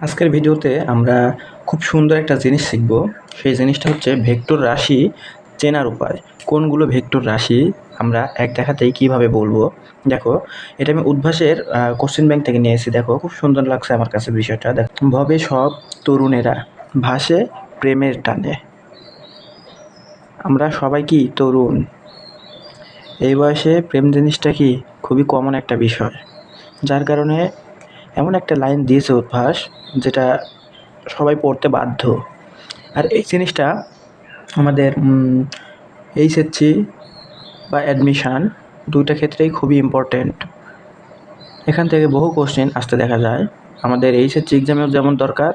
আজকের ভিডিওতে আমরা খুব সুন্দর একটা জিনিস শিখব। সেই জিনিসটা হচ্ছে ভেক্টর রাশি চেনার উপায়। কোনগুলো ভেক্টর রাশি আমরা এক দেখাতেই কিভাবে বলবো। দেখো, এটা আমি উদ্ভাসের কোশ্চেন ব্যাংক থেকে নিয়েছি। দেখো, খুব সুন্দর লাগছে আমার কাছে বিষয়টা। দেখো, ভবে সব তরুণেরা ভাসে প্রেমের টানে। আমরা সবাই কি তরুণ। এই বয়সে প্রেম জিনিসটা কি খুবই কমন একটা বিষয়, যার কারণে এমন একটা লাইন দিয়েছে উদ্ভাস যেটা সবাই পড়তে বাধ্য। আর এই জিনিসটা আমাদের এইচএসসি বা অ্যাডমিশান দুইটা ক্ষেত্রেই খুবই ইম্পর্টেন্ট। এখান থেকে বহু কোশ্চেন আসতে দেখা যায়। আমাদের এইচএসসি এক্সামেও যেমন দরকার,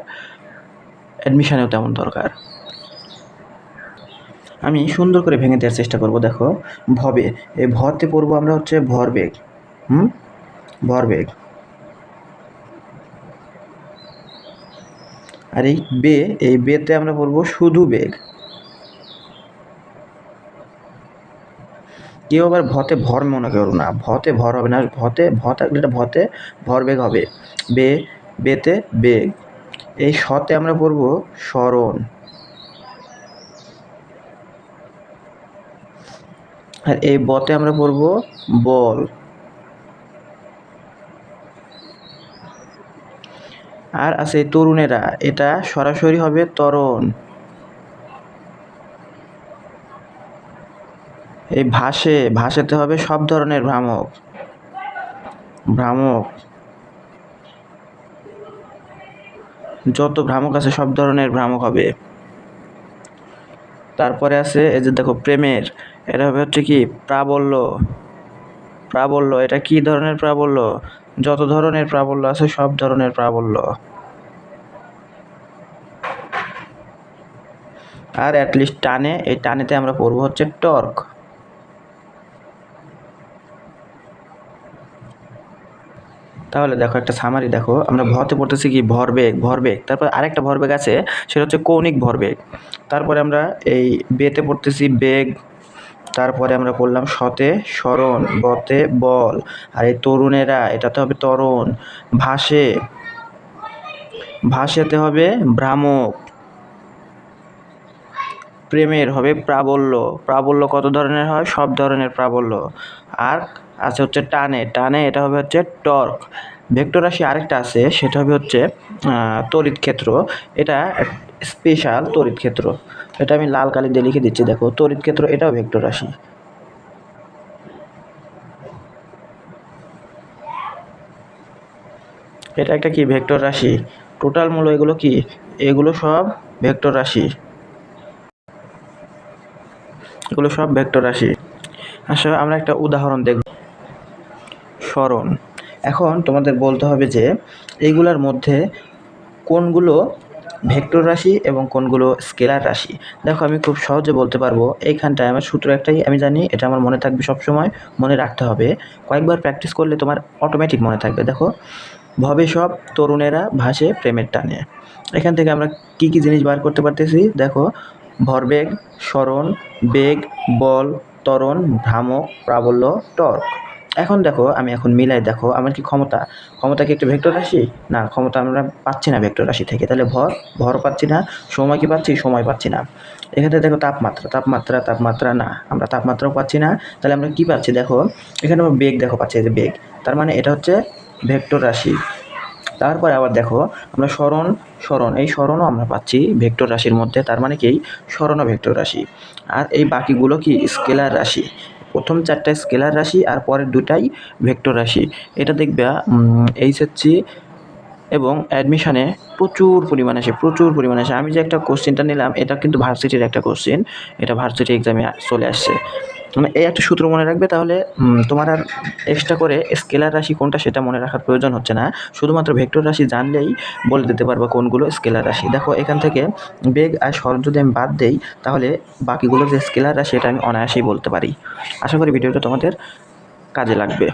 অ্যাডমিশানেও তেমন দরকার। আমি সুন্দর করে ভেঙে দেওয়ার চেষ্টা করব। দেখো, ভবে, এই ভতে পড়বো আমরা হচ্ছে ভরবেগ। ভরবেগ। আর এই বেতে আমরা পড়বো শুধু বেগ। কেউ আবার ভতে ভর মনে করো না, ভতে ভর হবে না, ভতে থাকলে এটা ভতে ভরবেগ হবে। বেতে বেগ। এই শতে আমরা পড়ব সরণ। আর এই বতে আমরা পড়ব বল। আর আছে তরুণেরা, এটা সরাসরি হবে ত্বরণ। এই ভাসেতে হবে সব ধরনের ভ্রামক। যত ভ্রামক আছে সব ধরনের ভ্রামক হবে। তারপরে আছে এই যে দেখো প্রেমের, এটা হবে হচ্ছে কি প্রাবল্য। এটা কি ধরনের প্রাবল্য? যত ধরনের প্রাবল্য আছে সব ধরনের প্রাবল্য। আর অ্যাটলিস্ট টানে, এই টানেতে আমরা পড়বো হচ্ছে টর্ক। তাহলে দেখো একটা সামারি। দেখো, আমরা ভতে পড়তেছি কি ভরবেগ। তারপর আরেকটা ভরবেগ আছে, সেটা হচ্ছে কৌণিক ভরবেগ। তারপরে আমরা এই বেতে পড়তেছি বেগ। তারপরে আমরা পড়লাম শতে সরণ, বতে বল। আর এই তরুণেরা, এটাতে হবে ত্বরণ। ভাসেতে হবে ভ্রামক। প্রেমের হবে প্রাবল্য কত ধরনের হয়? সব ধরনের প্রাবল্য। আর আছে হচ্ছে টানে, এটা হবে হচ্ছে টর্ক। ভেক্টর রাশি আরেকটা আছে, সেটা হবে হচ্ছে তড়িৎ ক্ষেত্র। এটা স্পেশাল তড়িৎ ক্ষেত্র। এটা আমি লাল কালি দিয়ে লিখে দিচ্ছি। দেখো, তড়িৎ ক্ষেত্র, এটাও ভেক্টর রাশি। এটা একটা কি ভেক্টর রাশি। টোটাল মূল এগুলো কি? এগুলো সব ভেক্টর রাশি। এগুলো সব ভেক্টর রাশি। আসলে আমরা একটা উদাহরণ দেখব। সরণ। এখন তোমাদের বলতে হবে যে এইগুলোর মধ্যে কোনগুলো ভেক্টর রাশি এবং কোনগুলো স্কেলার রাশি। দেখো, আমি খুব সহজে বলতে পারবো। এইখানটায় আমার সূত্র একটাই আমি জানি, এটা আমার মনে থাকবে সবসময়, মনে রাখতে হবে। কয়েকবার প্র্যাকটিস করলে তোমার অটোমেটিক মনে থাকবে। দেখো, ভবে সব তরুণেরা ভাসে প্রেমের টানে। এখান থেকে আমরা কি কি জিনিস বার করতে পারতেছি? দেখো, ভরবেগ, সরণ, বেগ, বল, ত্বরণ, ভ্রামক, প্রাবল্য, টর্ক। এখন দেখো, আমি এখন মিলাই। দেখো, আমার কি ক্ষমতা কি একটা ভেক্টর রাশি? না, ক্ষমতা আমরা পাচ্ছি না ভেক্টর রাশি থেকে। তাহলে ভর পাচ্ছি না। সময় কি পাচ্ছি? সময় পাচ্ছি না। এখানে দেখো তাপমাত্রা না, আমরা তাপমাত্রাও পাচ্ছি না। তাহলে আমরা কি পাচ্ছি? দেখো, এখানে আমরা বেগ দেখো পাচ্ছি, যে বেগ। তার মানে এটা হচ্ছে ভেক্টর রাশি। তারপরে আবার দেখো, আমরা সরণ, এই সরণও আমরা পাচ্ছি ভেক্টর রাশির মধ্যে। তার মানে কি সরণও ভেক্টর রাশি। আর এই বাকিগুলো কি স্কেলার রাশি। প্রথম চারটা স্কেলার রাশি আর পরের দুটাই ভেক্টর রাশি। এটা দেখবে এইচএসসি এবং অ্যাডমিশানে প্রচুর পরিমাণে আসে। আমি যে একটা কোশ্চেনটা নিলাম, এটা কিন্তু ভার্সিটির একটা কোশ্চেন। এটা ভার্সিটি এক্সামে চলে আসছে। মানে এই একটা সূত্র মনে রাখবে, তাহলে তোমার আর এক্সট্রা করে স্কেলার রাশি কোনটা সেটা মনে রাখার প্রয়োজন হচ্ছে না। শুধুমাত্র ভেক্টর রাশি জানলেই বলে দিতে পারবো কোনগুলো স্কেলার রাশি। দেখো, এখান থেকে বেগ আর সরণ যদি আমি বাদ দেই, তাহলে বাকিগুলো যে স্কেলার রাশি এটা আমি অনায়াসেই বলতে পারি। আশা করি ভিডিওটা তোমাদের কাজে লাগবে।